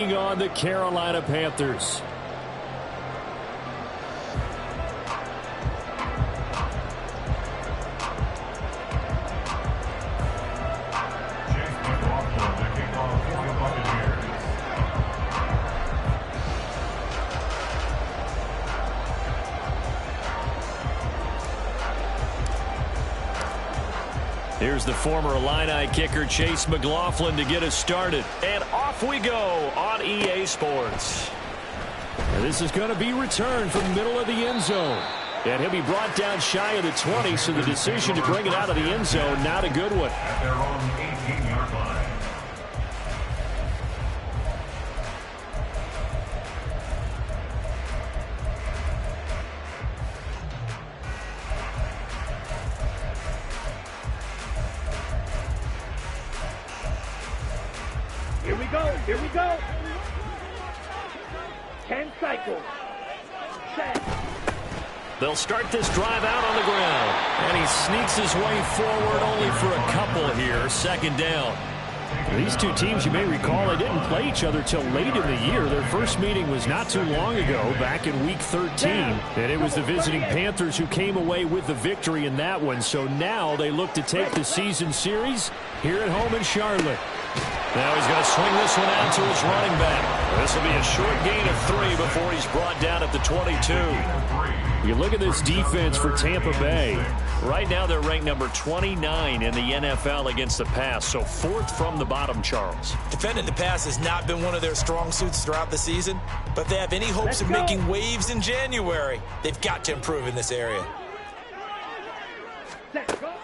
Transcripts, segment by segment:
On the Carolina Panthers. Here's the former Illini kicker Chase McLaughlin to get us started. And off we go on EA Sports. And this is going to be returned from the middle of the end zone. And he'll be brought down shy of the 20, so the decision to bring it out of the end zone, not a good one. At their own 18-yard line. Here we go. 10 cycles. Set. They'll start this drive out on the ground. And he sneaks his way forward only for a couple here. Second down. These two teams, you may recall, they didn't play each other till late in the year. Their first meeting was not too long ago, back in Week 13. And it was the visiting Panthers who came away with the victory in that one. So now they look to take the season series here at home in Charlotte. Now he's going to swing this one out to his running back. This will be a short gain of 3 before he's brought down at the 22. You look at this defense for Tampa Bay. Right now they're ranked number 29 in the NFL against the pass, so 4th from the bottom, Charles. Defending the pass has not been one of their strong suits throughout the season, but they have any hopes of making waves in January, they've got to improve in this area.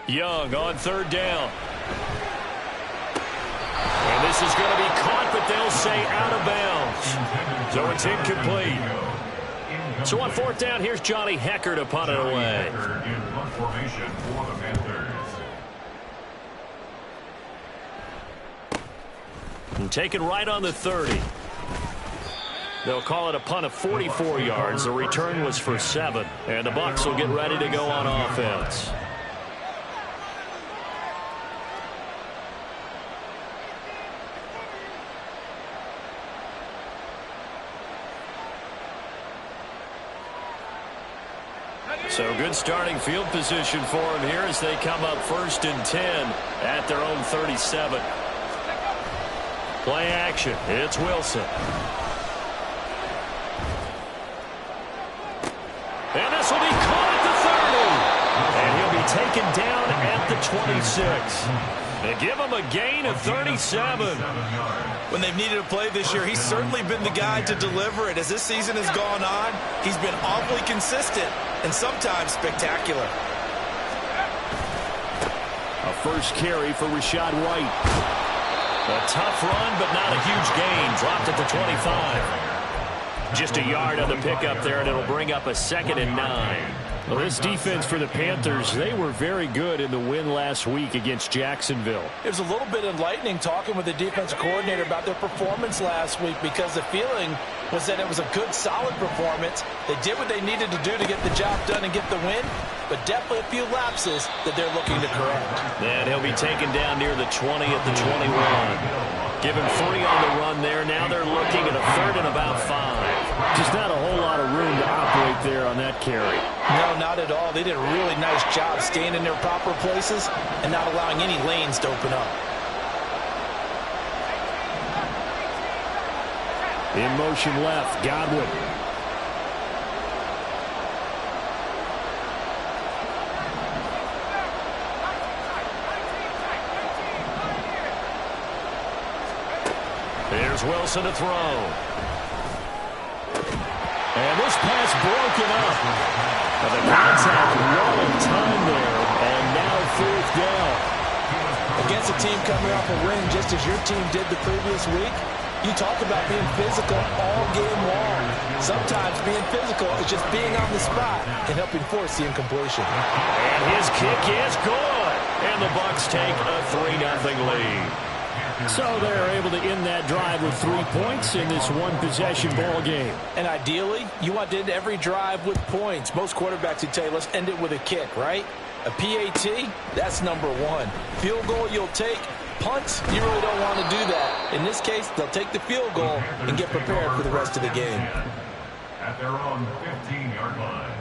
Young on 3rd down. And this is going to be caught, but they'll say out of bounds. So it's incomplete. So on 4th down, here's Johnny Hecker to punt it away. And taken right on the 30. They'll call it a punt of 44 yards. The return was for 7. And the Bucs will get ready to go on offense. So good starting field position for him here as they come up 1st and 10 at their own 37. Play action. It's Wilson. And this will be caught at the 30. And he'll be taken down at the 26. They give him a gain of 37. When they've needed a play this year, he's certainly been the guy to deliver it. As this season has gone on, he's been awfully consistent and sometimes spectacular. A first carry for Rachaad White. A tough run, but not a huge gain. Dropped at the 25. Just a yard on the pickup there, and it'll bring up a 2nd and 9. Well, this defense for the Panthers, they were very good in the win last week against Jacksonville. It was a little bit enlightening talking with the defensive coordinator about their performance last week, because the feeling was that it was a good, solid performance. They did what they needed to do to get the job done and get the win, but definitely a few lapses that they're looking to correct. And he'll be taken down near the 20 at the 21. Give him 3 on the run there. Now they're looking at a 3rd and about 5. Just not a whole lot of room to operate there on that carry. No, not at all. They did a really nice job staying in their proper places and not allowing any lanes to open up. In motion left, Godwin. Here's Wilson to throw. And this pass broken up. And the contact long time there. And now 4th down. Against a team coming off a win just as your team did the previous week, you talk about being physical all game long. Sometimes being physical is just being on the spot and helping force the incompletion. And his kick is good. And the Bucs take a 3-0 lead. So they're able to end that drive with 3 points in this one-possession ball game. And ideally, you want to end every drive with points. Most quarterbacks would tell you, let's end it with a kick, right? A PAT, that's number 1. Field goal you'll take, punt, you really don't want to do that. In this case, they'll take the field goal and get prepared for the rest of the game. At their own 15-yard line.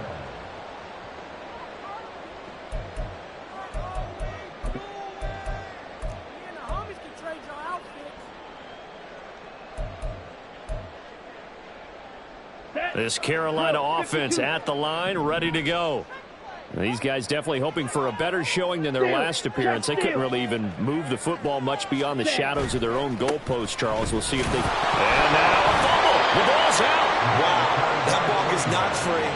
This Carolina offense at the line, ready to go. These guys definitely hoping for a better showing than their last appearance. They couldn't really even move the football much beyond the shadows of their own goalpost, Charles. We'll see if they... And now a fumble. The ball's out. Wow, that ball is not free,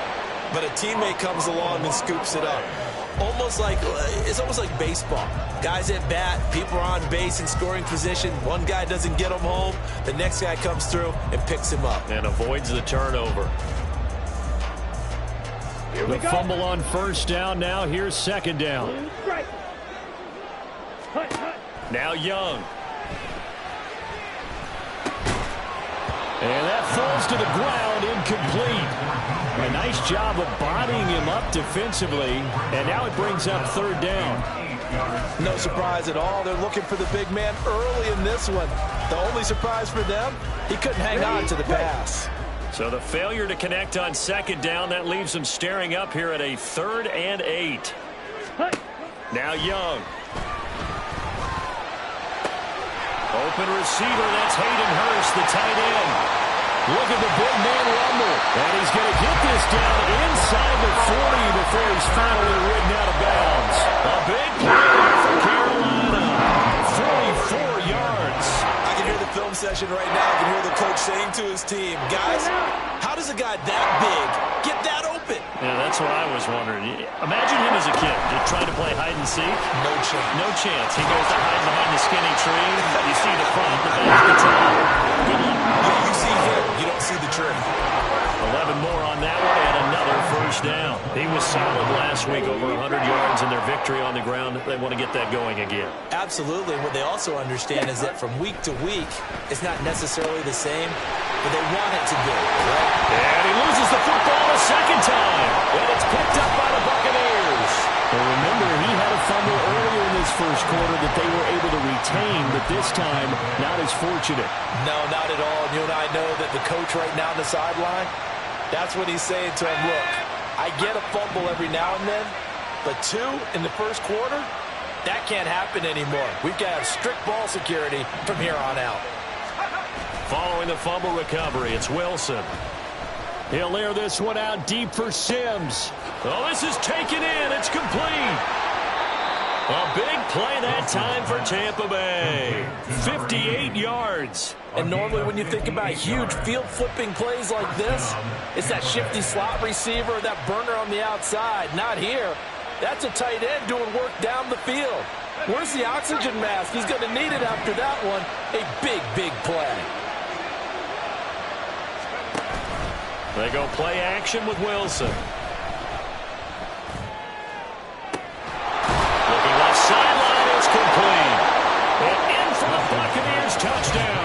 but a teammate comes along and scoops it up. It's almost like baseball. Guys at bat, people are on base in scoring position. One guy doesn't get him home. The next guy comes through and picks him up. And avoids the turnover. The fumble on first down. Now here's second down. Now Young. And that falls to the ground, incomplete. A nice job of bodying him up defensively. And now it brings up third down. No surprise at all. They're looking for the big man early in this one. The only surprise for them, he couldn't hang on to the pass. So the failure to connect on second down, that leaves them staring up here at a 3rd and 8. Now Young. Open receiver, that's Hayden Hurst, the tight end. Look at the big man rumble. And he's going to get this down inside the 40 before he's finally ridden out of bounds. A big play for Carolina. 44 yards. I can hear the film session right now. I can hear the coach saying to his team, guys, how does a guy that big get that open? Yeah, that's what I was wondering. Imagine him as a kid, just trying to play hide and seek. No chance. No chance. He goes to hide behind the skinny tree. You see the front, the back, the top. Good luck. Yeah, you see him. You don't see the tree. 11 more on that one and another first down. He was solid last week, over 100 yards in their victory on the ground. They want to get that going again. Absolutely. What they also understand is that from week to week, it's not necessarily the same, but they want it to be, right? And he loses the football a second time. And it's picked up by the Buccaneers. And remember, he had a fumble earlier in this first quarter that they were able to retain, but this time, not as fortunate. No, not at all. And you and I know that the coach right now on the sideline, that's what he's saying to him. Look, I get a fumble every now and then, but 2 in the first quarter, that can't happen anymore. We've got to have strict ball security from here on out. Following the fumble recovery, it's Wilson. He'll air this one out deep for Sims. Oh, this is taken in. It's complete. A big play that time for Tampa Bay. 58 yards. And normally when you think about huge field-flipping plays like this, it's that shifty slot receiver, that burner on the outside. Not here. That's a tight end doing work down the field. Where's the oxygen mask? He's going to need it after that one. A big, big play. They go play action with Wilson. Looking left sideline, it's complete. And in for the Buccaneers, touchdown.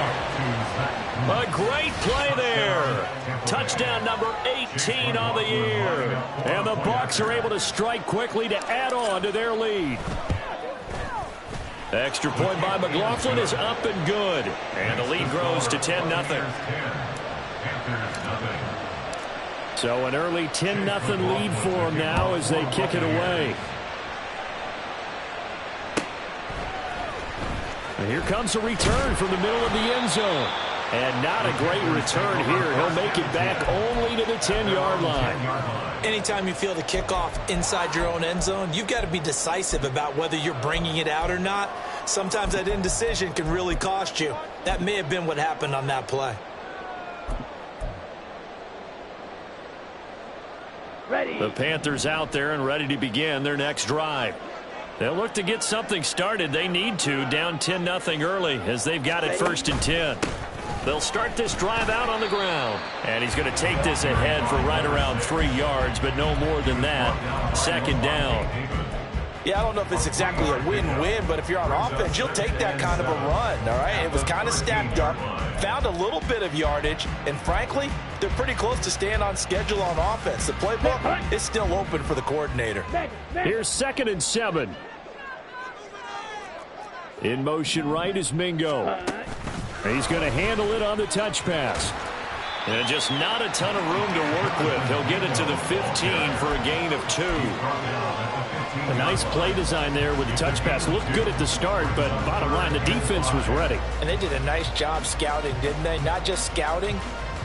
A great play there. Touchdown number 18 on the year. And the Bucs are able to strike quickly to add on to their lead. Extra point by McLaughlin is up and good. And the lead grows to 10-0. So an early 10-0 lead for them now as they kick it away. And here comes a return from the middle of the end zone. And not a great return here. He'll make it back only to the 10-yard line. Anytime you feel the kickoff inside your own end zone, you've got to be decisive about whether you're bringing it out or not. Sometimes that indecision can really cost you. That may have been what happened on that play. Ready. The Panthers out there and ready to begin their next drive. They'll look to get something started. They need to, down 10-0 early as they've got it 1st and 10. They'll start this drive out on the ground. And he's going to take this ahead for right around 3 yards, but no more than that. 2nd down. Yeah, I don't know if it's exactly a win-win, but if you're on offense, you'll take that kind of a run, all right? It was kind of stacked up, found a little bit of yardage, and frankly, they're pretty close to staying on schedule on offense. The playbook is still open for the coordinator. Here's 2nd and 7. In motion right is Mingo. He's going to handle it on the touch pass. And just not a ton of room to work with. He'll get it to the 15 for a gain of 2. A nice play design there with the touch pass. Looked good at the start, but bottom line, the defense was ready. And they did a nice job scouting, didn't they? Not just scouting,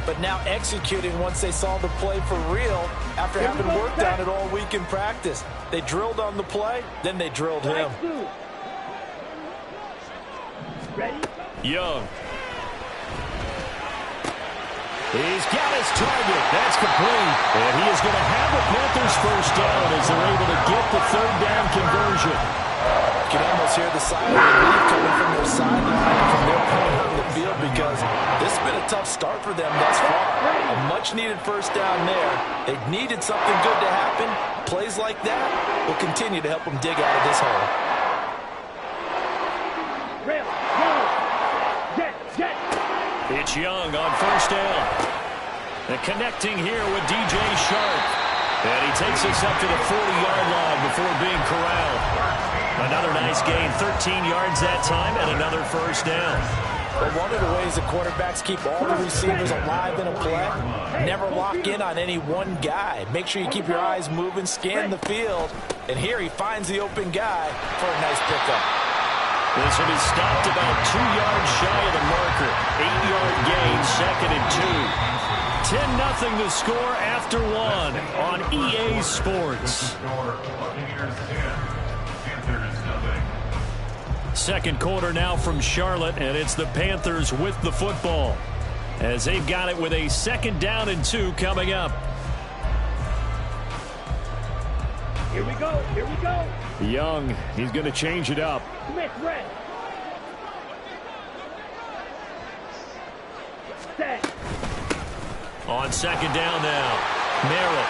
but now executing once they saw the play for real after having worked on it all week in practice. They drilled on the play, then they drilled him. Young. He's got his target. That's complete. And he is going to have the Panthers first down as they're able to get the third down conversion. You can almost hear the silent relief coming from their sideline, from their point on the field, because this has been a tough start for them thus far. A much-needed first down there. They needed something good to happen. Plays like that will continue to help them dig out of this hole. It's Young on first down. And connecting here with DJ Sharp. And he takes us up to the 40-yard line before being corralled. Another nice gain, 13 yards that time, and another first down. But one of the ways the quarterbacks keep all the receivers alive in a play, never lock in on any one guy. Make sure you keep your eyes moving, scan the field. And here he finds the open guy for a nice pickup. This will be stopped about 2 yards shy of the marker. 8-yard gain, 2nd and 2. 10-0 the score after 1 on EA Sports. Second quarter now from Charlotte, and it's the Panthers with the football as they've got it with a 2nd down and 2 coming up. Here we go. Here we go. Young, he's going to change it up. Smith, red. Set. On 2nd down now, Merritt.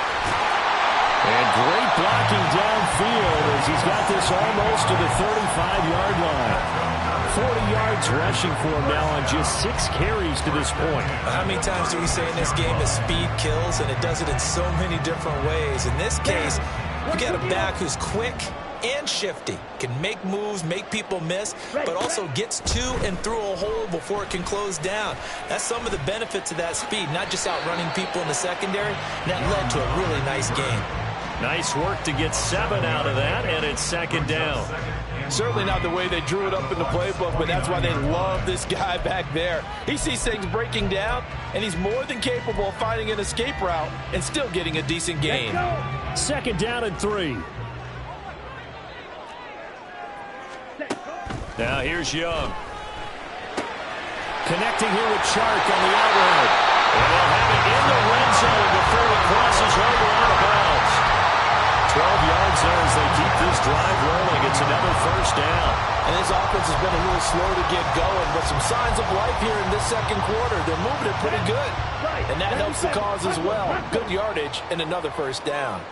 And great blocking downfield as he's got this almost to the 35-yard line. 40 yards rushing for him now on just 6 carries to this point. How many times do we say in this game that speed kills, and it does it in so many different ways? In this case, you got a back who's quick and shifty, can make moves, make people miss, but also gets to and through a hole before it can close down. That's some of the benefits of that speed, not just outrunning people in the secondary. And that led to a really nice game. Nice work to get 7 out of that, and it's 2nd down. Certainly not the way they drew it up in the playbook, but that's why they love this guy back there. He sees things breaking down, and he's more than capable of finding an escape route and still getting a decent gain. 2nd down and 3. Now here's Young. Connecting here with Chark on the outright. And they'll have it in the red zone before it crosses over out of bounds. 12 yards there as they keep this drive rolling. It's another first down. And this offense has been a little slow to get going, but some signs of life here in this second quarter. They're moving it pretty good. And that helps the cause as well. Good yardage and another first down.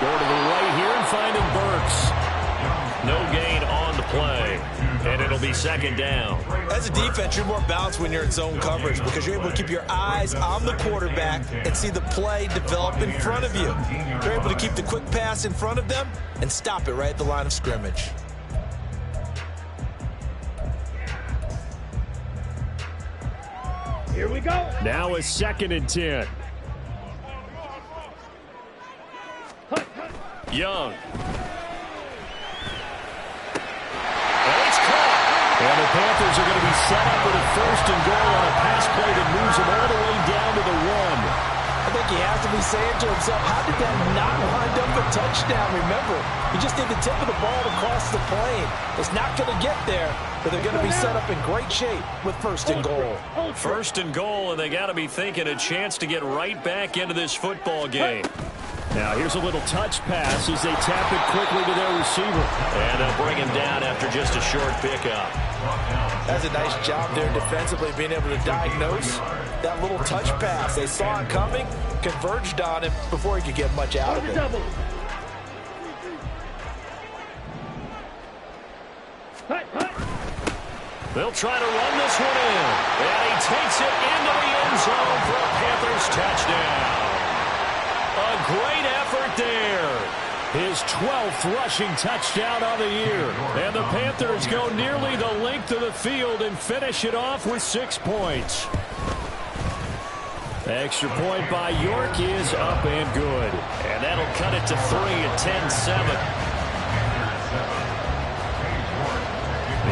Go to the right here and finding Burks. No gain on the play. And it'll be 2nd down. As a defense, you're more balanced when you're in zone coverage because you're able to keep your eyes on the quarterback and see the play develop in front of you. You're able to keep the quick pass in front of them and stop it right at the line of scrimmage. Here we go. Now a 2nd and 10. Young. And it's caught. And the Panthers are going to be set up with a 1st and goal on a pass play that moves them all the way down to the 1. I think he has to be saying to himself, how did that not wind up a touchdown? Remember, you just need the tip of the ball to cross the plane. It's not going to get there, but they're going to be set up in great shape with 1st and goal. 1st and goal, and they got to be thinking a chance to get right back into this football game. Now here's a little touch pass as they tap it quickly to their receiver. And they'll bring him down after just a short pickup. That's a nice job there defensively, being able to diagnose that little touch pass. They saw it coming, converged on him before he could get much out of it. They'll try to run this one in. And he takes it into the end zone for a Panthers touchdown. A great effort there. His 12th rushing touchdown of the year. And the Panthers go nearly the length of the field and finish it off with 6 points. Extra point by York is up and good. And that'll cut it to 3 at 10-7.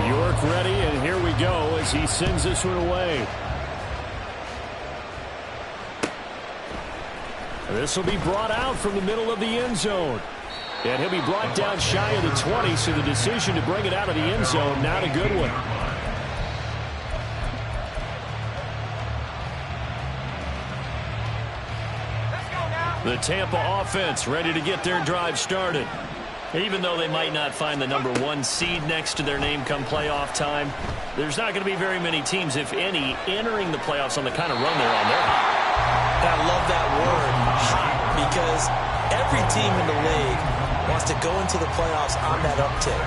York ready, and here we go as he sends this one away. This will be brought out from the middle of the end zone. And he'll be brought down shy of the 20, so the decision to bring it out of the end zone, not a good one. The Tampa offense ready to get their drive started. Even though they might not find the #1 seed next to their name come playoff time, there's not going to be very many teams, if any, entering the playoffs on the kind of run they're on. They're hot. I love that word, hot, because every team in the league wants to go into the playoffs on that uptick.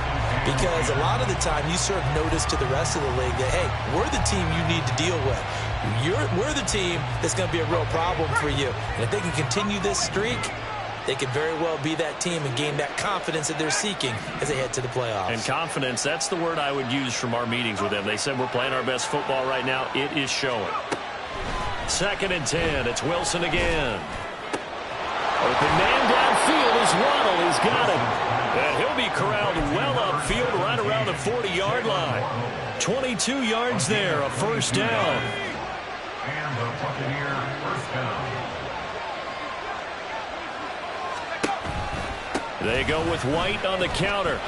Because a lot of the time you serve notice to the rest of the league that, hey, we're the team you need to deal with. We're the team that's going to be a real problem for you. And if they can continue this streak, they could very well be that team and gain that confidence that they're seeking as they head to the playoffs. And confidence, that's the word I would use from our meetings with them. They said we're playing our best football right now. It is showing. 2nd and 10. It's Wilson again. Open man downfield is Waddle. He's got him. And he'll be corralled well upfield right around the 40-yard line. 22 yards there, a first down. And the Buccaneer first down. They go with White on the counter.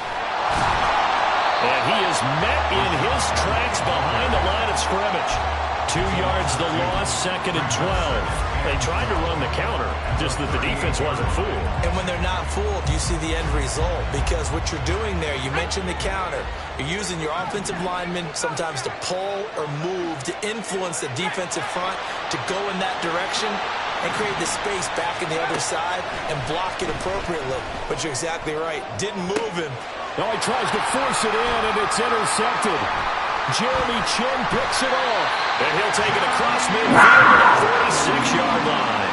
And he is met in his tracks behind the line of scrimmage. 2 yards the loss, 2nd and 12. They tried to run the counter, just that the defense wasn't fooled. And when they're not fooled, you see the end result. Because what you're doing there, you mentioned the counter. You're using your offensive linemen sometimes to pull or move to influence the defensive front to go in that direction and create the space back in the other side and block it appropriately. But you're exactly right. Didn't move him. Now he tries to force it in, and it's intercepted. Jeremy Chin picks it off. And he'll take it across midfield to the 46-yard line.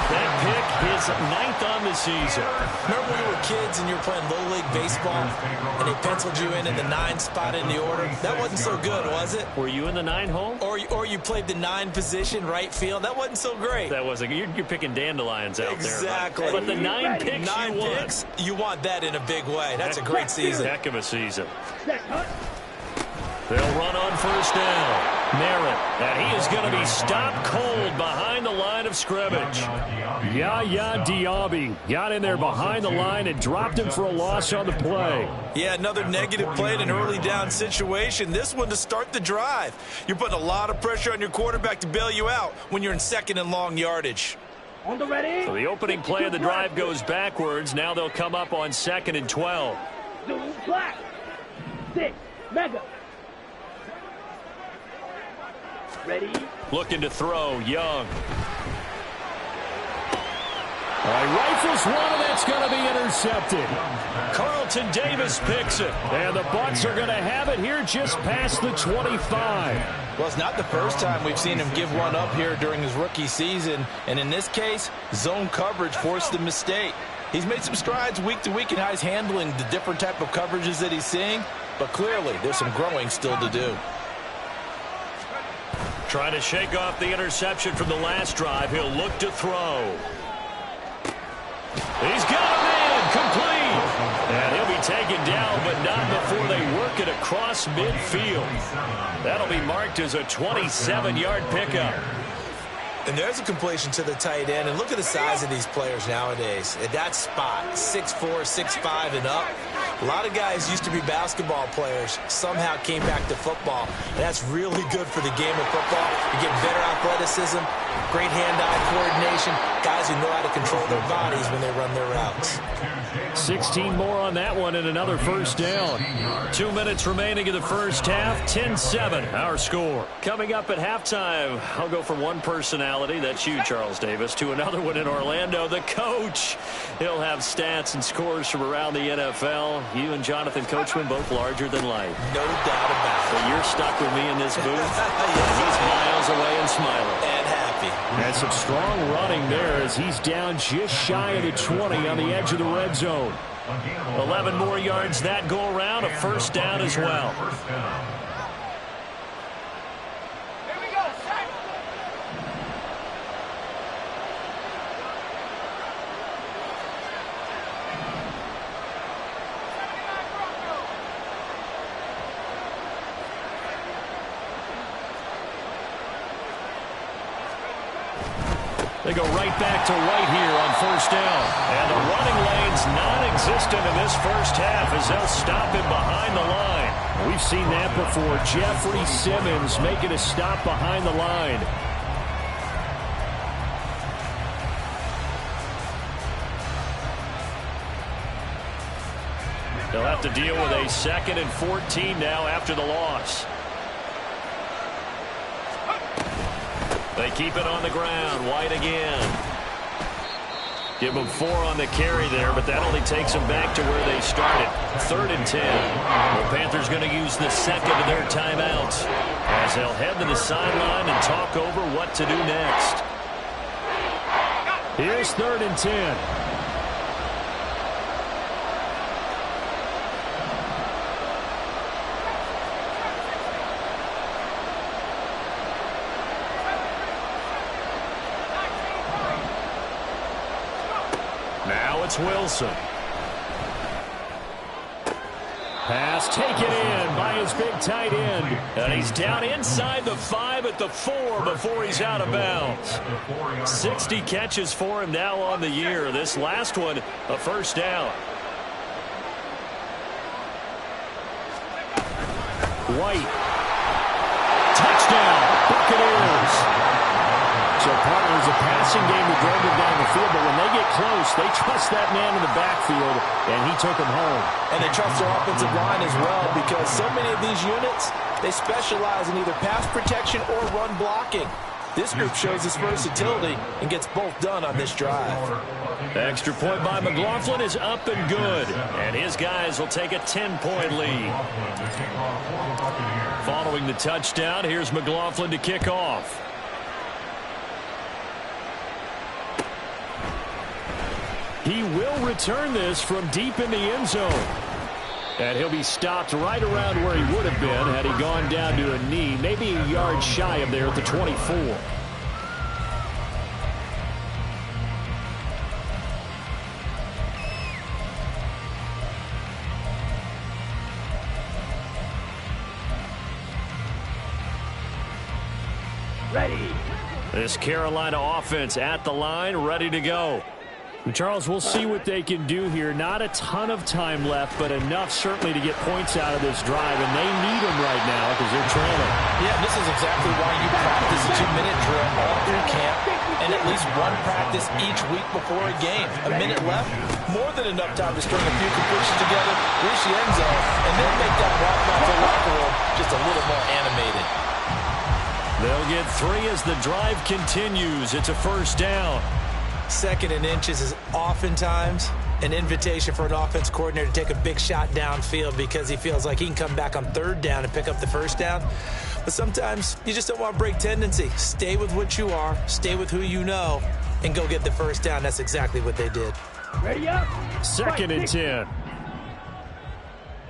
That pick, his 9th on the season. Remember when we were kids and you were playing Little League baseball and they penciled you in the 9 spot in the order? That wasn't so good, was it? Were you in the 9 hole? Or you played the 9 position, right field? That wasn't so great. That wasn't. You're picking dandelions out exactly. there. But the 9 picks 9 you picks, you want that in a big way. That's a great season. Heck of a season. They'll run on first down. Merritt, and he is going to be stopped cold behind the line of scrimmage. Yaya Diaby got in there behind the line and dropped him for a loss on the play. Yeah, another negative play in an early down situation. This one to start the drive. You're putting a lot of pressure on your quarterback to bail you out when you're in 2nd and long yardage. On the ready. So the opening play of the drive goes backwards. Now they'll come up on 2nd and 12. Zoom black. 6. Mega. Ready. Looking to throw, Young. Rifles one, and that's going to be intercepted. Carlton Davis picks it. And the Bucs are going to have it here just past the 25. Well, it's not the first time we've seen him give one up here during his rookie season. And in this case, zone coverage forced the mistake. He's made some strides week to week in how he's handling the different type of coverages that he's seeing. But clearly, there's some growing still to do. Trying to shake off the interception from the last drive. He'll look to throw. He's got him in. Complete. And he'll be taken down, but not before they work it across midfield. That'll be marked as a 27-yard pickup. And there's a completion to the tight end. And look at the size of these players nowadays. At that spot, 6'4", 6'5", and up. A lot of guys used to be basketball players, somehow came back to football. And that's really good for the game of football. You get better athleticism, great hand-eye coordination, guys who know how to control their bodies when they run their routes. 16 more on that one and another first down. 2 minutes remaining in the first half. 10-7, our score. Coming up at halftime, I'll go from one personality, that's you, Charles Davis, to another one in Orlando, the coach. He'll have stats and scores from around the NFL. You and Jonathan Coachman both larger than life. No doubt about it. But you're stuck with me in this booth. He's miles away and smiling. And happy. happy. And some strong running there as he's down just shy of the 20 on the edge of the red zone. 11 more yards that go around, a first down as well. They go right back to White here on first down. And the running lane's non-existent in this first half as they'll stop him behind the line. We've seen that before. Jeffrey Simmons making a stop behind the line. They'll have to deal with a 2nd and 14 now after the loss. They keep it on the ground. White again. Give them 4 on the carry there, but that only takes them back to where they started. 3rd and 10. The Panthers going to use the second of their timeouts as they'll head to the sideline and talk over what to do next. Here's 3rd and 10. It's Wilson. Pass taken in by his big tight end. And he's down inside the 5 at the 4 before he's out of bounds. 60 catches for him now on the year. This last one, a first down. White. Touchdown, Buccaneers. So partner is a passing game to drag him down the field, but when they get close, they trust that man in the backfield, and he took him home. And they trust their offensive line as well because so many of these units, they specialize in either pass protection or run blocking. This group shows its versatility and gets both done on this drive. The extra point by McLaughlin is up and good, and his guys will take a 10-point lead. Following the touchdown, here's McLaughlin to kick off. He will return this from deep in the end zone. And he'll be stopped right around where he would have been had he gone down to a knee, maybe a yard shy of there at the 24. Ready. This Carolina offense at the line, ready to go. Charles, we'll see what they can do here. Not a ton of time left, but enough certainly to get points out of this drive, and they need them right now because they're trailing. Yeah, this is exactly why you practice a 2-minute drill all through camp and at least one practice each week before a game. A minute left, more than enough time to string a few completions together, reach the end zone, and then make that walk back to the locker room just a little more animated. They'll get 3 as the drive continues. It's a first down. 2nd and inches is oftentimes an invitation for an offense coordinator to take a big shot downfield because he feels like he can come back on 3rd down and pick up the first down. But sometimes you just don't want to break tendency. Stay with what you are, stay with who you know, and go get the first down. That's exactly what they did. Ready up. 2nd and 10.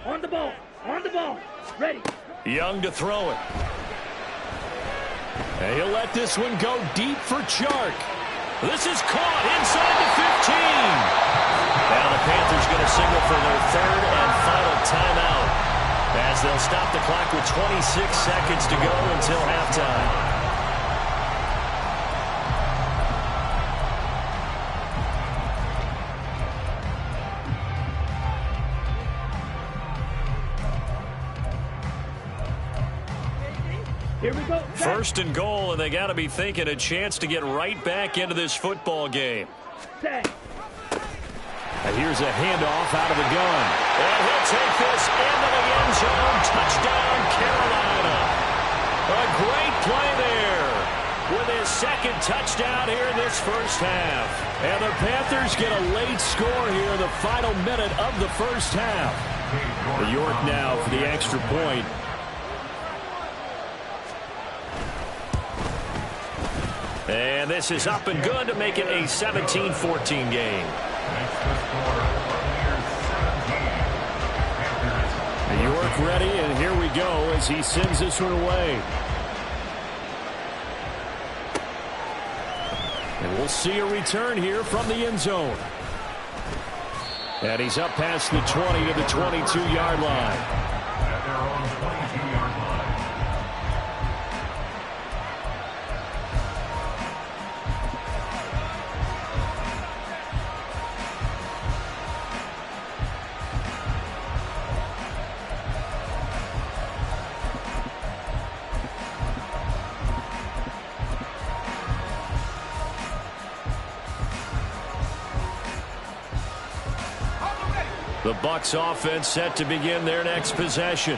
On the ball. On the ball. Ready. Young to throw it. And he'll let this one go deep for Chark. This is caught inside the 15. Now the Panthers going to signal for their 3rd and final timeout as they'll stop the clock with 26 seconds to go until halftime. Here we go. 1st and goal, and they got to be thinking a chance to get right back into this football game. Set. And here's a handoff out of the gun. And he'll take this into the end zone. Touchdown, Carolina. A great play there with his 2nd touchdown here in this first half. And the Panthers get a late score here in the final minute of the first half. York now for the extra point. And this is up and good to make it a 17-14 game. York ready, and here we go as he sends this one away. And we'll see a return here from the end zone. And he's up past the 20 to the 22-yard line. At their own 22-yard line. The Bucs offense set to begin their next possession.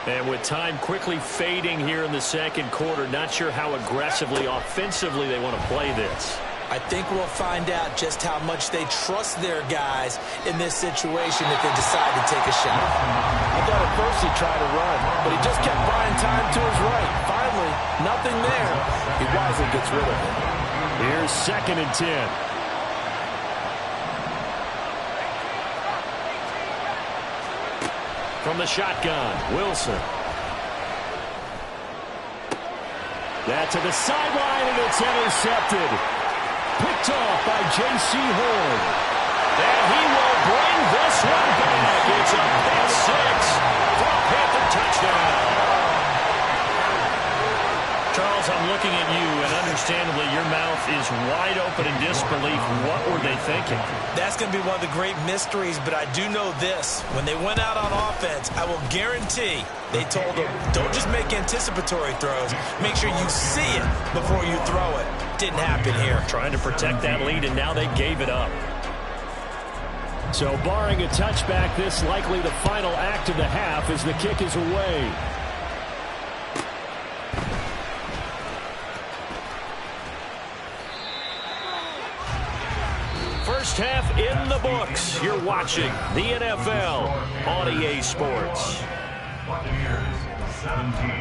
And with time quickly fading here in the second quarter, not sure how aggressively, offensively they want to play this. I think we'll find out just how much they trust their guys in this situation if they decide to take a shot. I thought at first he'd try to run, but he just kept buying time to his right. Finally, nothing there. He wisely gets rid of it. Here's 2nd and 10. From the shotgun, Wilson. That to the sideline, and it's intercepted. Picked off by J.C. Horn. And he will bring this one back. It's a pick six for a Panther touchdown. Charles, I'm looking at you, and understandably, your mouth is wide open in disbelief. What were they thinking? That's going to be one of the great mysteries, but I do know this. When they went out on offense, I will guarantee they told them, don't just make anticipatory throws. Make sure you see it before you throw it. Didn't happen here. Trying to protect that lead, and now they gave it up. So barring a touchback, this likely the final act of the half as the kick is away. First half in the books. You're watching the NFL on EA Sports. Buccaneers 17.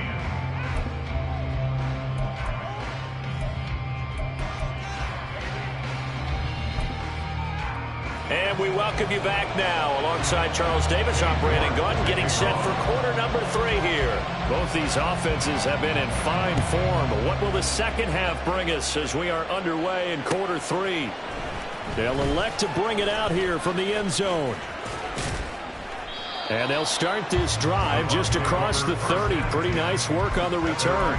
And we welcome you back now alongside Charles Davis. I'm Brandon Gunn getting set for quarter number 3 here. Both these offenses have been in fine form. But what will the second half bring us as we are underway in quarter 3? They'll elect to bring it out here from the end zone. And they'll start this drive just across the 30. Pretty nice work on the return.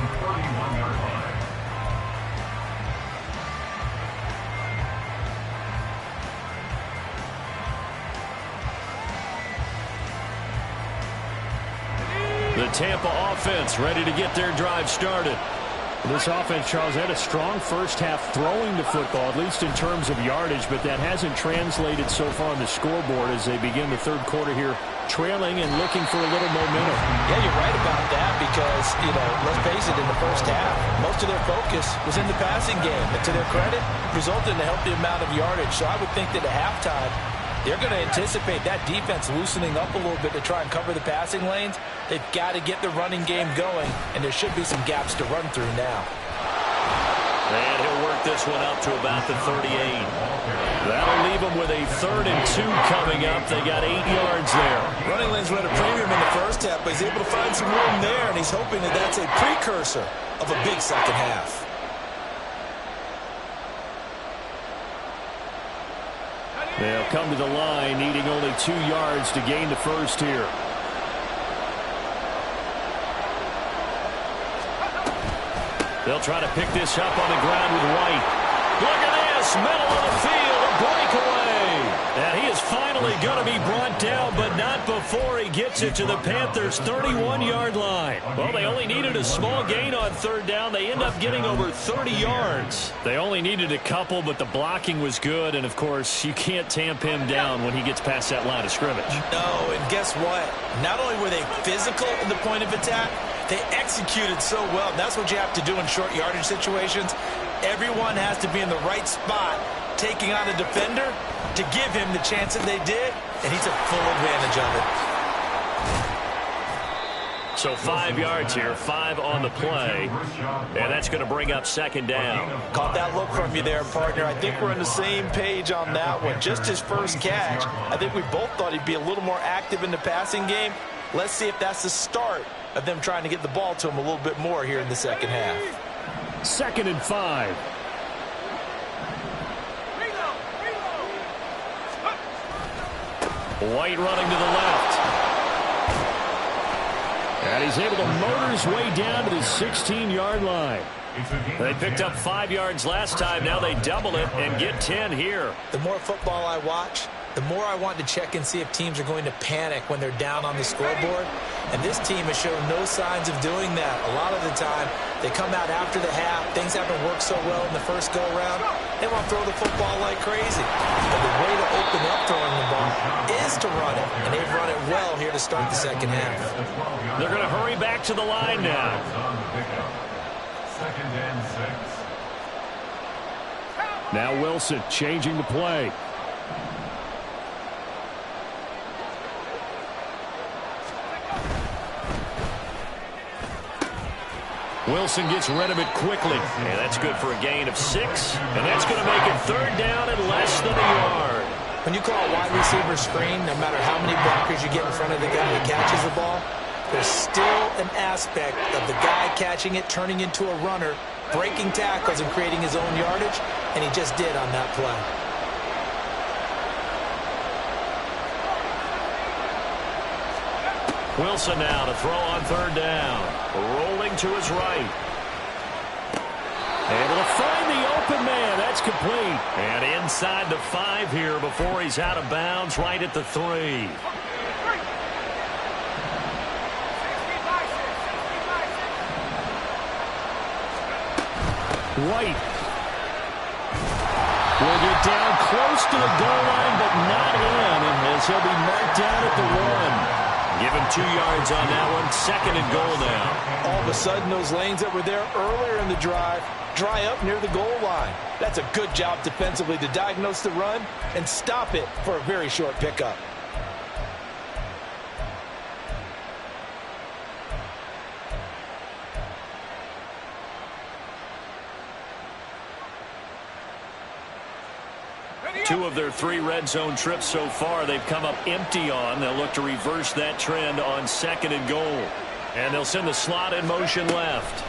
The Tampa offense ready to get their drive started. This offense, Charles, had a strong first half throwing the football, at least in terms of yardage, but that hasn't translated so far on the scoreboard as they begin the third quarter here, trailing and looking for a little momentum. Yeah, you're right about that because, let's face it, in the first half, most of their focus was in the passing game. And to their credit, resulted in a healthy amount of yardage. So I would think that at halftime, they're going to anticipate that defense loosening up a little bit to try and cover the passing lanes. They've got to get the running game going, and there should be some gaps to run through now. And he'll work this one up to about the 38. That'll leave them with a 3rd and 2 coming up. They got 8 yards there. Running lanes were at a premium in the first half, but he's able to find some room there, and he's hoping that that's a precursor of a big second half. They'll come to the line, needing only 2 yards to gain the first here. They'll try to pick this up on the ground with White. Look at this, middle of the field, a breakaway. And he is finally going to be brought down, but not before he gets it to the Panthers' 31-yard line. Well, they only needed a small gain on 3rd down. They end up getting over 30 yards. They only needed a couple, but the blocking was good. And, of course, you can't tamp him down when he gets past that line of scrimmage. No, and guess what? Not only were they physical in the point of attack, they executed so well. That's what you have to do in short yardage situations. Everyone has to be in the right spot, taking on a defender to give him the chance that they did, and he took full advantage of it. So 5 yards here, 5 on the play. And that's going to bring up second down. Caught that look from you there, partner. I think we're on the same page on that one. Just his first catch. I think we both thought he'd be a little more active in the passing game. Let's see if that's the start of them trying to get the ball to him a little bit more here in the second half. 2nd and 5. White running to the left. And he's able to motor his way down to the 16-yard line. They picked up 5 yards last time. Now they double it and get 10 here. The more football I watch, the more I want to check and see if teams are going to panic when they're down on the scoreboard. And this team has shown no signs of doing that. A lot of the time, they come out after the half. Things haven't worked so well in the first go-around. They want to throw the football like crazy. But the way to open up throwing the ball is to run it. And they've run it well here to start the second half. They're going to hurry back to the line now. 2nd and 6. Now Wilson changing the play. Wilson gets rid of it quickly. And that's good for a gain of 6. And that's going to make it 3rd down and less than a yard. When you call a wide receiver screen, no matter how many blockers you get in front of the guy that catches the ball, there's still an aspect of the guy catching it, turning into a runner, breaking tackles and creating his own yardage, and he just did on that play. Wilson now to throw on 3rd down. Rolling to his right. Able to find the open man. That's complete. And inside the 5 here before he's out of bounds right at the 3. White will get down close to the goal line, but not in, as he'll be marked down at the 1. Give him 2 yards on that one. 2nd and goal now. All of a sudden, those lanes that were there earlier in the drive dry up near the goal line. That's a good job defensively to diagnose the run and stop it for a very short pickup. Two of their 3 red zone trips so far they've come up empty on. They'll look to reverse that trend on 2nd and goal. And they'll send the slot in motion left.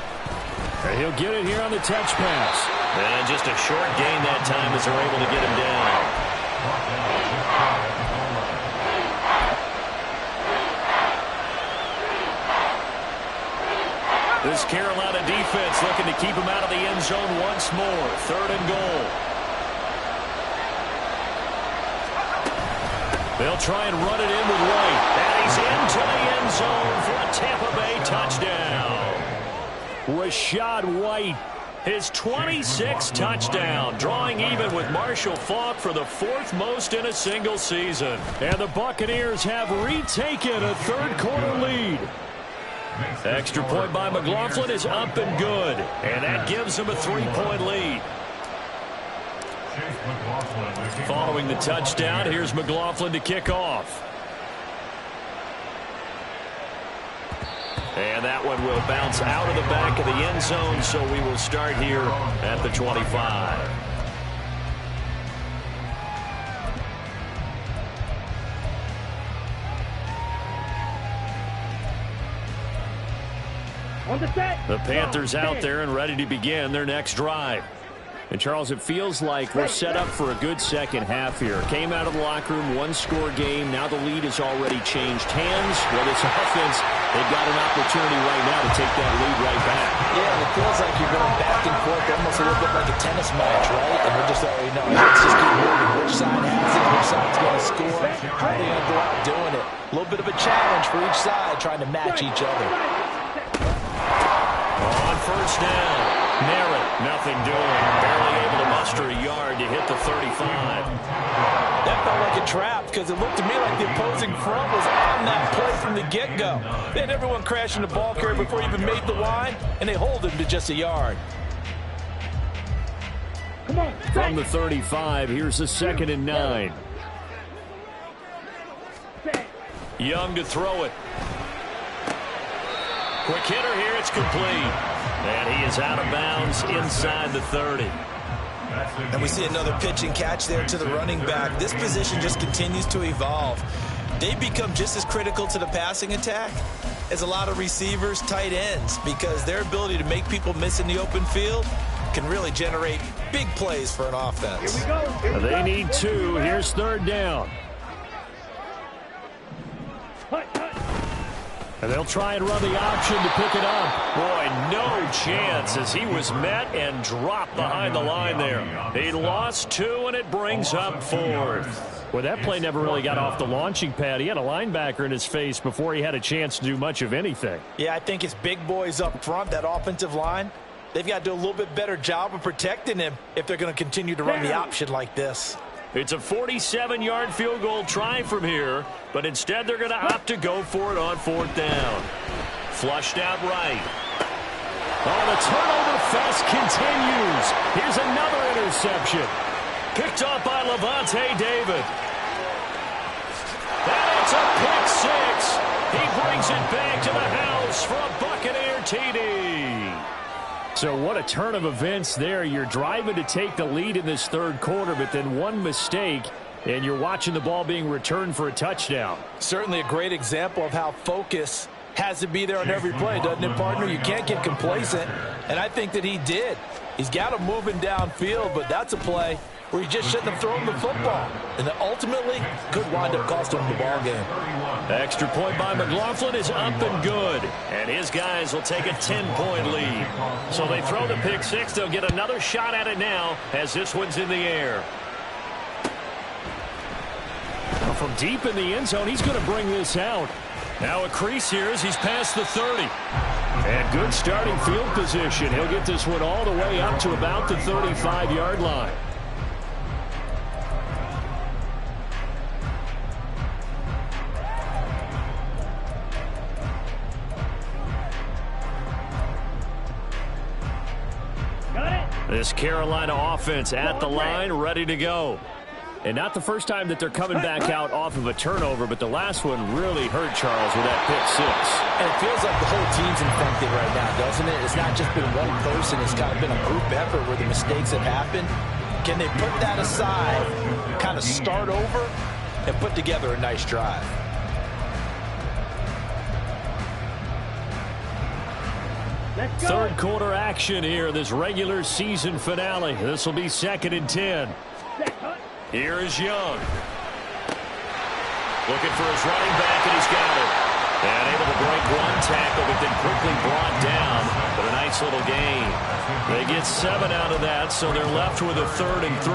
And he'll get it here on the touch pass. And just a short gain that time as they're able to get him down. This Carolina defense looking to keep him out of the end zone once more. 3rd and goal. They'll try and run it in with White. And he's into the end zone for a Tampa Bay touchdown. Rachaad White, his 26th touchdown, drawing even with Marshall Faulk for the 4th most in a single season. And the Buccaneers have retaken a 3rd quarter lead. Extra point by McLaughlin is up and good. And that gives them a 3-point lead. Following the touchdown, here's McLaughlin to kick off. And that one will bounce out of the back of the end zone, so we will start here at the 25. On the set. The Panthers out there and ready to begin their next drive. And, Charles, it feels like we're set up for a good second half here. Came out of the locker room, 1-score game. Now the lead has already changed hands. Well, this offense, they've got an opportunity right now to take that lead right back. Yeah, it feels like you're going back and forth, almost a little bit like a tennis match, right? And we're just already knowing, let's just keep moving. Which side has it? Which side's going to score? How are they going to go out doing it? A little bit of a challenge for each side, trying to match each other. On 1st down. Merritt, nothing doing. Barely able to muster a yard to hit the 35. That felt like a trap because it looked to me like the opposing front was on that play from the get-go. They had everyone crashing the ball carrier before he even made the line, and they hold him to just a yard. Come on. From the 35, here's a 2nd and 9. Young to throw it. Quick hitter here. It's complete. And he is out of bounds inside the 30. And we see another pitch and catch there to the running back. This position just continues to evolve. They become just as critical to the passing attack as a lot of receivers, tight ends, because their ability to make people miss in the open field can really generate big plays for an offense. Here we go. Here we They go. need 2. Here's 3rd down. And they'll try and run the option to pick it up. Boy, no chance as he was met and dropped behind the line there. He lost 2, and it brings up 4th. Well, that play never really got off the launching pad. He had a linebacker in his face before he had a chance to do much of anything. Yeah, I think it's big boys up front, that offensive line. They've got to do a little bit better job of protecting him if they're going to continue to run the option like this. It's a 47-yard field goal try from here, but instead they're going to opt to go for it on 4th down. Flushed out right. Oh, the turnover fest continues. Here's another interception. Picked up by Levante David. And it's a pick 6. He brings it back to the house for a Buccaneer TD. So what a turn of events there. You're driving to take the lead in this 3rd quarter, but then one mistake, and you're watching the ball being returned for a touchdown. Certainly a great example of how focus has to be there on every play, doesn't it, partner? You can't get complacent, and I think that he did. He's got him moving downfield, but that's a play where he just shouldn't have thrown the football. And ultimately, could wind up costing him the ball game. Extra point by McLaughlin is up and good. And his guys will take a 10-point lead. So they throw the pick 6. They'll get another shot at it now as this one's in the air. Now from deep in the end zone, he's going to bring this out. Now a crease here as he's past the 30. And good starting field position. He'll get this one all the way up to about the 35-yard line. This Carolina offense at the line, ready to go. And not the first time that they're coming back out off of a turnover, but the last one really hurt Charles with that pick 6. And it feels like the whole team's infected right now, doesn't it? It's not just been one person. It's kind of been a group effort where the mistakes have happened. Can they put that aside, kind of start over, and put together a nice drive? Third quarter action here, this regular season finale. This will be 2nd and 10. Here is Young. Looking for his running back, and he's got it. And able to break one tackle, but then quickly brought down. But a nice little gain. They get 7 out of that, so they're left with a 3rd and 3.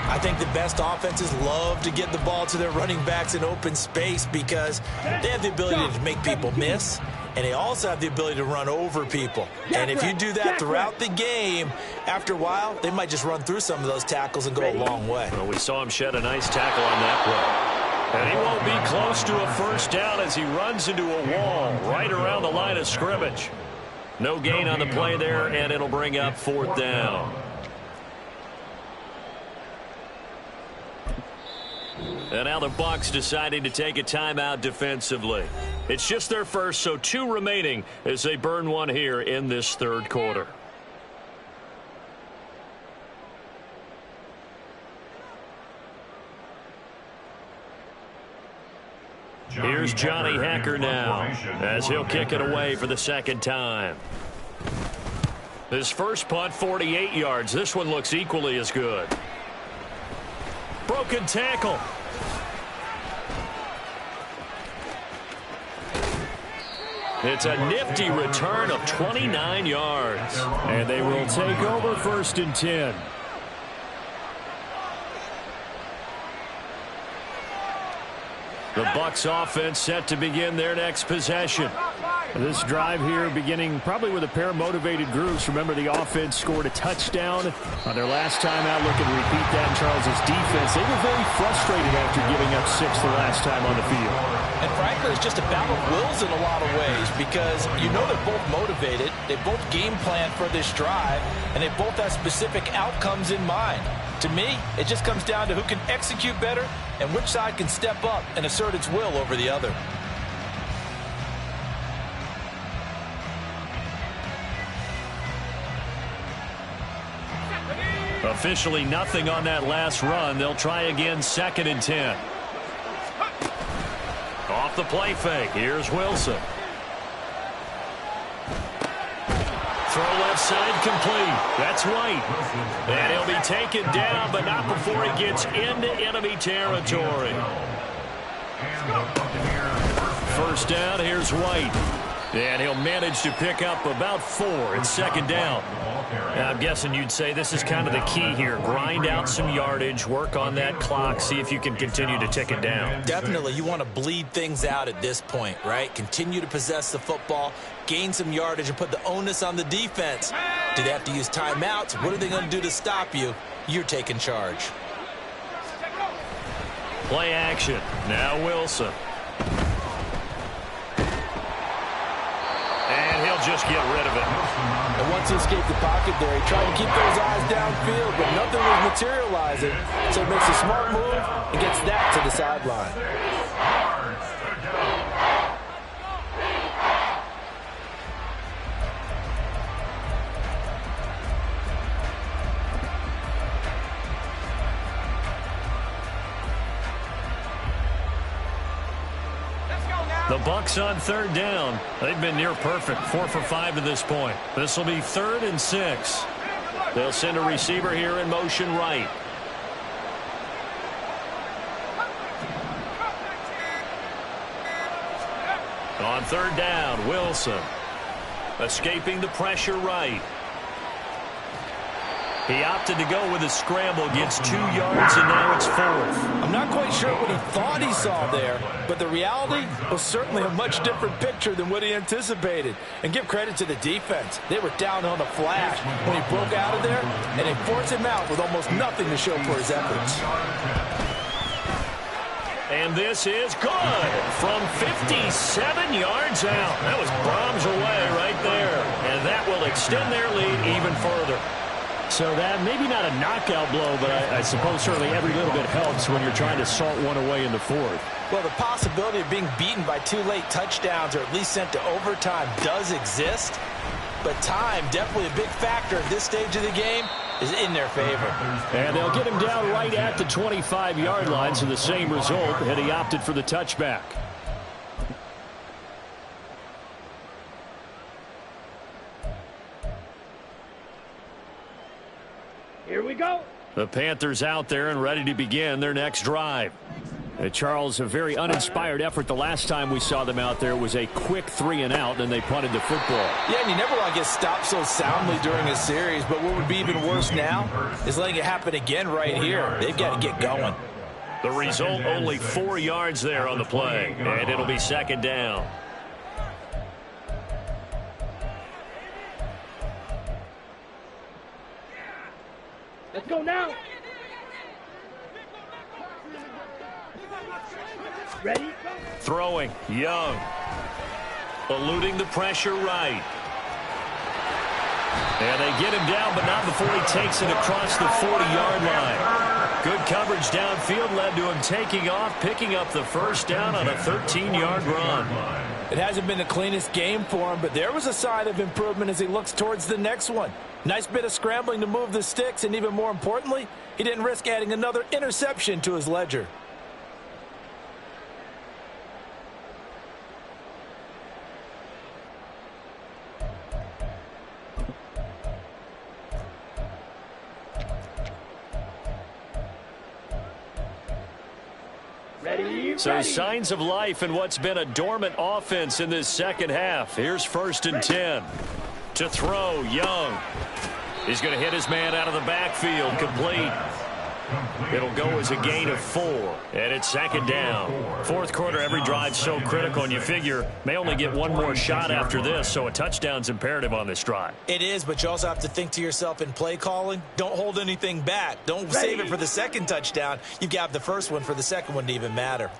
I think the best offenses love to get the ball to their running backs in open space because they have the ability to make people miss. And they also have the ability to run over people. And if you do that throughout the game, after a while, they might just run through some of those tackles and go a long way. Well, we saw him shed a nice tackle on that play. And he won't be close to a 1st down as he runs into a wall right around the line of scrimmage. No gain on the play there, and it'll bring up 4th down. And now the Bucs deciding to take a timeout defensively. It's just their first, so 2 remaining as they burn one here in this 3rd quarter. Here's Johnny Hacker now as he'll kick it away for the 2nd time. His first punt, 48 yards. This one looks equally as good. Broken tackle. It's a nifty return of 29 yards. And they will take over 1st and 10. The Bucs offense set to begin their next possession. This drive here beginning probably with a pair of motivated groups. Remember, the offense scored a touchdown on their last time out. Looking to repeat that in Charles's defense. They were very frustrated after giving up 6 the last time on the field. And frankly, it's just a battle of wills in a lot of ways because you know they're both motivated. They both game plan for this drive, and they both have specific outcomes in mind. To me, it just comes down to who can execute better and which side can step up and assert its will over the other. Officially nothing on that last run. They'll try again, 2nd and 10. Off the play fake. Here's Wilson. Throw left side complete. That's White. And he'll be taken down, but not before he gets into enemy territory. First down, here's White. And he'll manage to pick up about 4. It's 2nd down. I'm guessing you'd say this is kind of the key here. Grind out some yardage, work on that clock, see if you can continue to tick it down. Definitely. You want to bleed things out at this point, right? Continue to possess the football, gain some yardage, and put the onus on the defense. Do they have to use timeouts? What are they going to do to stop you? You're taking charge. Play action. Now Wilson. And he'll just get rid of it. And once he escaped the pocket there, he tried to keep those eyes downfield, but nothing was materializing. So he makes a smart move and gets that to the sideline. The Bucs on 3rd down. They've been near perfect. 4 for 5 to this point. This will be 3rd and 6. They'll send a receiver here in motion right. On 3rd down, Wilson. Escaping the pressure right. He opted to go with a scramble, gets 2 yards, and now it's 4th. I'm not quite sure what he thought he saw there, but the reality was certainly a much different picture than what he anticipated. And give credit to the defense. They were down on the flash when he broke out of there, and they forced him out with almost nothing to show for his efforts. And this is good from 57 yards out. That was bombs away right there. And that will extend their lead even further. So that maybe not a knockout blow, but I suppose certainly every little bit helps when you're trying to salt one away in the 4th. Well, the possibility of being beaten by 2 late touchdowns or at least sent to overtime does exist. But time, definitely a big factor at this stage of the game, is in their favor. And they'll get him down right at the 25-yard line, so the same result, and he opted for the touchback. Here we go. The Panthers out there and ready to begin their next drive. Charles, a very uninspired effort the last time we saw them out there. Was a quick 3-and-out, and they punted the football. Yeah, and you never want to get stopped so soundly during a series, but what would be even worse now is letting it happen again right here. They've got to get going. The result, only 4 yards there on the play, and it'll be 2nd down. Let's go now. Ready? Throwing, Young. Eluding the pressure right. And they get him down, but not before he takes it across the 40-yard line. Good coverage downfield led to him taking off, picking up the 1st down on a 13-yard run. It hasn't been the cleanest game for him, but there was a sign of improvement as he looks towards the next one. Nice bit of scrambling to move the sticks, and even more importantly, he didn't risk adding another interception to his ledger. So signs of life in what's been a dormant offense in this second half. Here's 1st and 10. To throw, Young. He's going to hit his man out of the backfield, complete. It'll go as a gain of 4, and it's 2nd down. 4th quarter, every drive so critical, and you figure may only get one more shot after this, so a touchdown's imperative on this drive. It is, but you also have to think to yourself in play calling, don't hold anything back. Don't save it for the 2nd touchdown. You've got the 1st one for the 2nd one to even matter.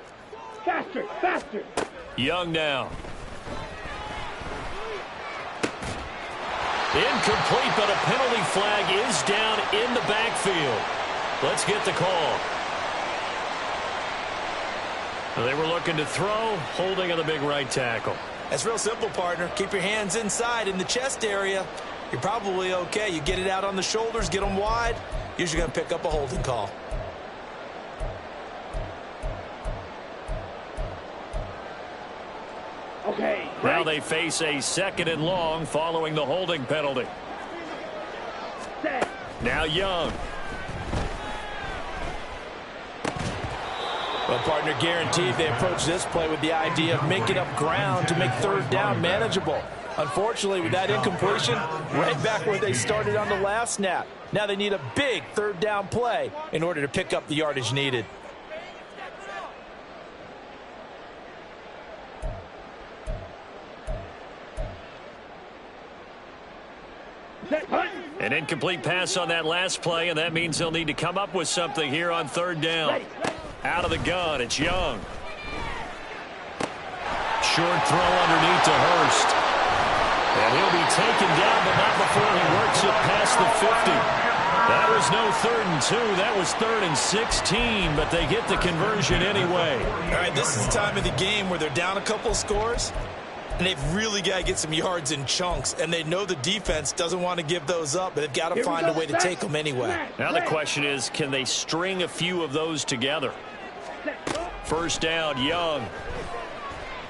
Faster, faster. Young now. Incomplete, but a penalty flag is down in the backfield. Let's get the call. They were looking to throw, holding on the big right tackle. That's real simple, partner. Keep your hands inside in the chest area. You're probably okay. You get it out on the shoulders, get them wide, usually going to pick up a holding call. Okay. Now they face a 2nd and long following the holding penalty. Set. Now Young. Well, partner, guaranteed they approach this play with the idea of making up ground to make 3rd down manageable. Unfortunately, with that incompletion, right back where they started on the last snap. Now they need a big 3rd down play in order to pick up the yardage needed. An incomplete pass on that last play, and that means they'll need to come up with something here on 3rd down. Out of the gun, it's Young. Short throw underneath to Hurst. And he'll be taken down, but not before he works it past the 50. That was no 3rd and 2. That was 3rd and 16, but they get the conversion anyway. All right, this is the time of the game where they're down a couple of scores, and they've really got to get some yards in chunks, and they know the defense doesn't want to give those up, but they've got to find a way to take them anyway. Now the question is, can they string a few of those together? 1st down, Young.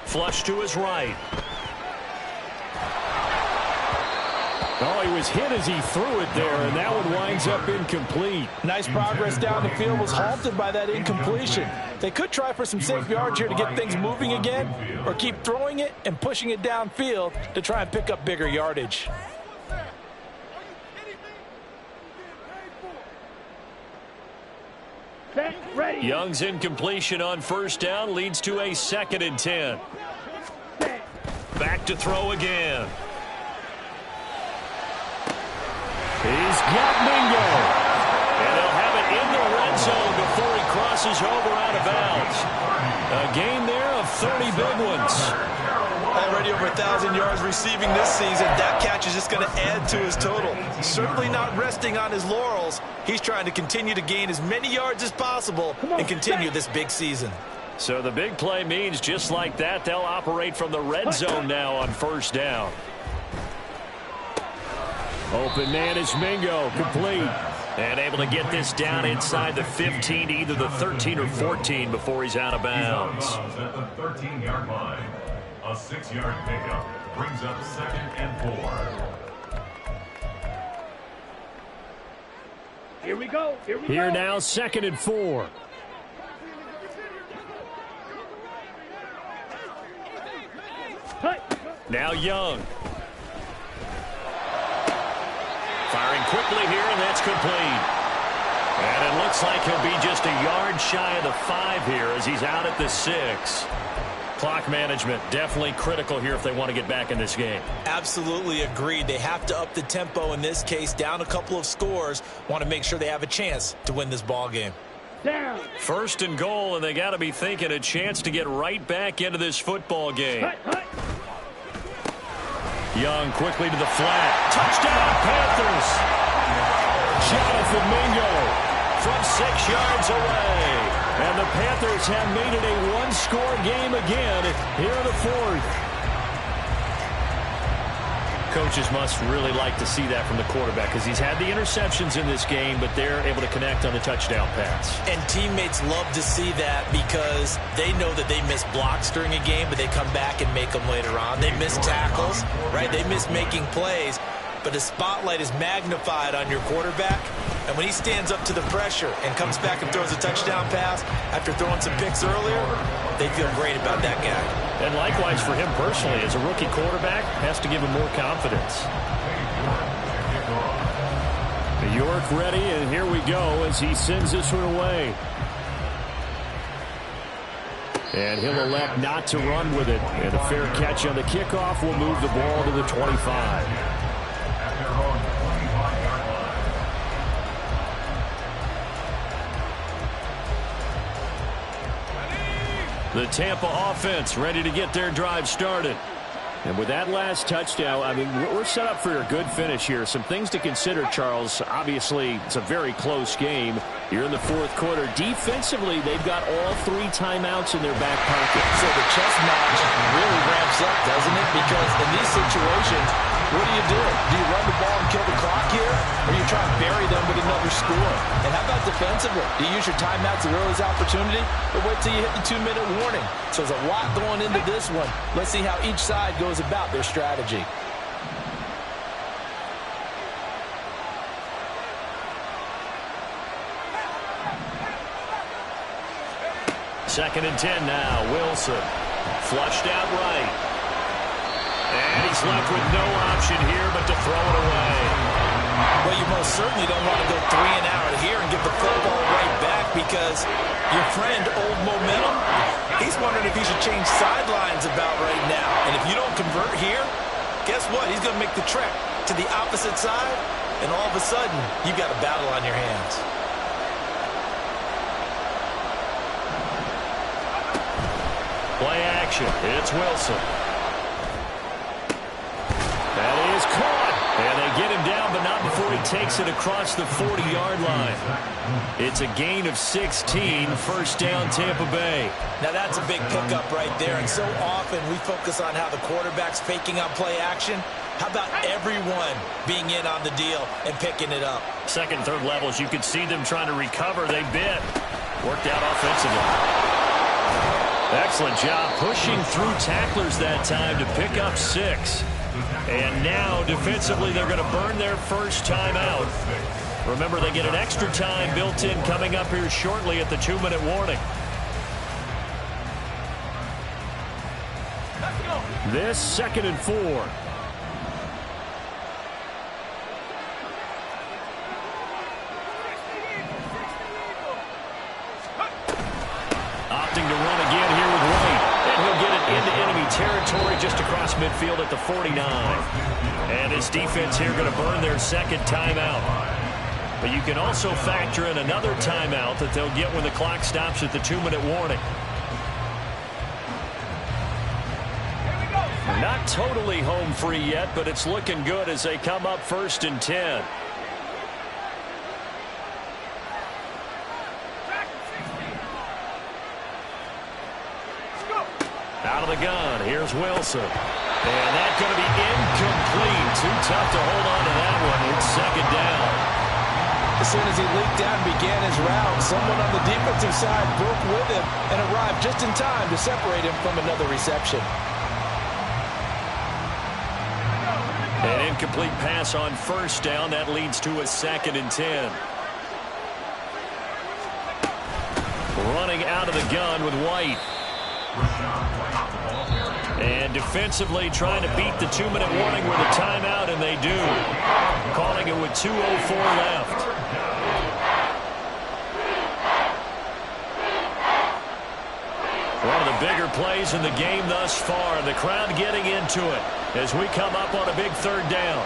Flush to his right. Oh, he was hit as he threw it there, and that one winds up incomplete. Nice progress down the field, was halted by that incompletion. They could try for some safe yards here to get things moving again, or keep throwing it and pushing it downfield to try and pick up bigger yardage. Ready. Young's incompletion on 1st down leads to a 2nd and 10. Back to throw again. He's got Mingo. And they'll have it in the red zone before he crosses over out of bounds. A gain there of 30 big ones. Already over 1,000 yards receiving this season. That catch is just going to add to his total. Certainly not resting on his laurels. He's trying to continue to gain as many yards as possible and continue this big season. So the big play means just like that, they'll operate from the red zone now on 1st down. Open man is Mingo, complete. And able to get this down inside the 15 to either the 13 or 14 before he's out of bounds. At the 13-yard line, a 6-yard pickup brings up 2nd and 4. Here we go. Here now, 2nd and 4. Now Young. Firing quickly here, and that's complete. And it looks like he'll be just a yard shy of the 5 here as he's out at the 6. Clock management definitely critical here if they want to get back in this game. Absolutely agreed. They have to up the tempo in this case, down a couple of scores. Want to make sure they have a chance to win this ball game. Down. 1st and goal, and they got to be thinking a chance to get right back into this football game. Young quickly to the flat. Touchdown, Panthers. Jonathan Mingo from 6 yards away. And the Panthers have made it a one-score game again here in the 4th. Coaches must really like to see that from the quarterback because he's had the interceptions in this game, but they're able to connect on the touchdown pass. And teammates love to see that because they know that they miss blocks during a game, but they come back and make them later on. They miss tackles, right? They miss making plays, but the spotlight is magnified on your quarterback. And when he stands up to the pressure and comes back and throws a touchdown pass after throwing some picks earlier, they feel great about that guy. And likewise for him personally, as a rookie quarterback, has to give him more confidence. York ready, and here we go as he sends this one away. And he'll elect not to run with it. And a fair catch on the kickoff will move the ball to the 25. The Tampa offense ready to get their drive started. And with that last touchdown, I mean, we're set up for a good finish here. Some things to consider, Charles. Obviously, it's a very close game. You're in the 4th quarter. Defensively, they've got all 3 timeouts in their back pocket. So the chess match really ramps up, doesn't it? Because in these situations, what do? Do you run the ball and kill the clock here? Or you try and bury them with another score? And how about defensively? Do you use your timeouts to early opportunity, or wait till you hit the 2-minute warning? So there's a lot going into this one. Let's see how each side goes about their strategy. Second and 10 now. Wilson flushed out right. And he's left with no option here but to throw it away. Well, you most certainly don't want to go 3 and out here and give the football right back, because your friend, Old Momentum, he's wondering if he should change sidelines about right now. And if you don't convert here, guess what? He's going to make the trek to the opposite side, and all of a sudden, you've got a battle on your hands. Play action. It's Wilson. That is caught. And they get him down, but not before he takes it across the 40-yard line. It's a gain of 16, first down Tampa Bay. Now that's a big pickup right there, and so often we focus on how the quarterback's faking on play action. How about everyone being in on the deal and picking it up? Second, third levels, you could see them trying to recover. They bit. Worked out offensively. Excellent job pushing through tacklers that time to pick up 6. And now, defensively, they're going to burn their first timeout. Remember, they get an extra time built in coming up here shortly at the 2-minute warning. This 2nd and 4. Opting to run again here with White. And he'll get it into enemy territory just across midfield at the 49. And his defense here going to burn their second timeout. But you can also factor in another timeout that they'll get when the clock stops at the 2-minute warning. Not totally home free yet, but it's looking good as they come up 1st and 10. Out of the gun, here's Wilson. And that's going to be incomplete. Too tough to hold on to that one. It's 2nd down. As soon as he leaked out and began his route, someone on the defensive side broke with him and arrived just in time to separate him from another reception. An incomplete pass on 1st down. That leads to a 2nd and 10. Running out of the gun with White. And defensively trying to beat the 2-minute warning with a timeout, and they do. Calling it with 2:04 left. One of the bigger plays in the game thus far. The crowd getting into it as we come up on a big 3rd down.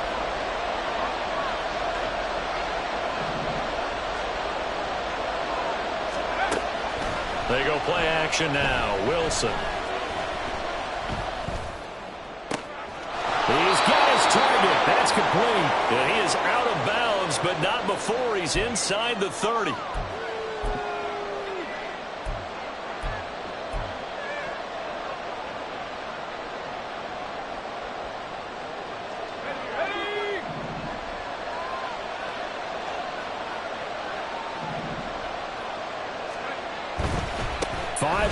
They go play action now. Wilson. He's got his target. That's complete. And he is out of bounds, but not before he's inside the 30.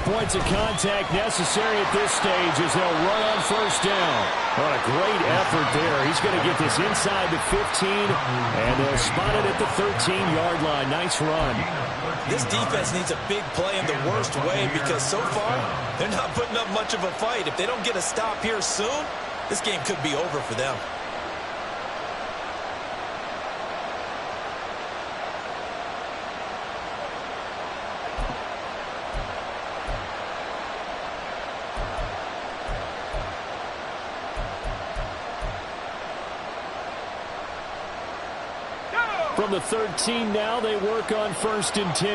Points of contact necessary at this stage as they'll run on 1st down. What a great effort there. He's going to get this inside the 15, and they'll spot it at the 13-yard line. Nice run. This defense needs a big play in the worst way, because so far they're not putting up much of a fight. If they don't get a stop here soon, this game could be over for them. From the 13 now, they work on 1st and 10.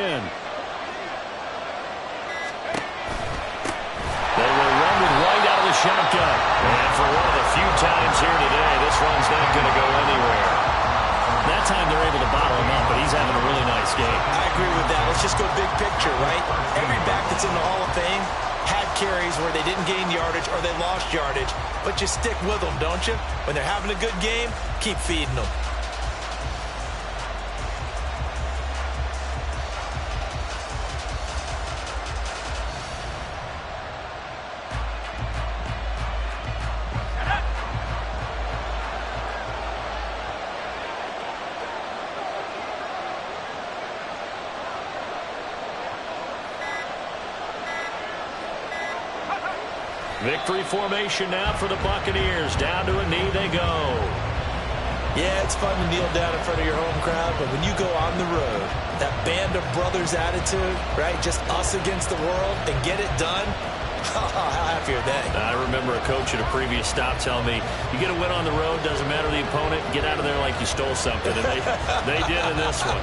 They will run with White out of the shotgun. And for one of the few times here today, this run's not going to go anywhere. That time they're able to bottle him up, but he's having a really nice game. I agree with that. Let's just go big picture, right? Every back that's in the Hall of Fame had carries where they didn't gain yardage or they lost yardage, but you stick with them, don't you? When they're having a good game, keep feeding them. Victory formation now for the Buccaneers. Down to a knee they go. Yeah, it's fun to kneel down in front of your home crowd, but when you go on the road, that band of brothers attitude, right, just us against the world, and get it done, how happy are they? I remember a coach at a previous stop telling me, you get a win on the road, doesn't matter the opponent, get out of there like you stole something. And they did in this one.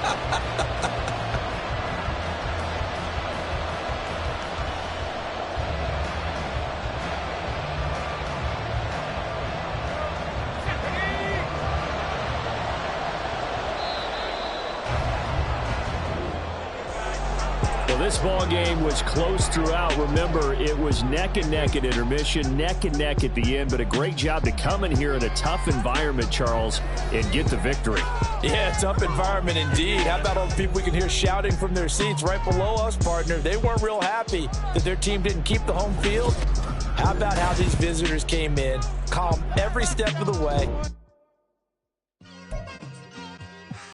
This ball game was close throughout. Remember, it was neck and neck at intermission, neck and neck at the end, but a great job to come in here in a tough environment, Charles, and get the victory. Yeah, tough environment indeed. How about all the people we can hear shouting from their seats right below us, partner? They weren't real happy that their team didn't keep the home field. How about how these visitors came in, calm every step of the way,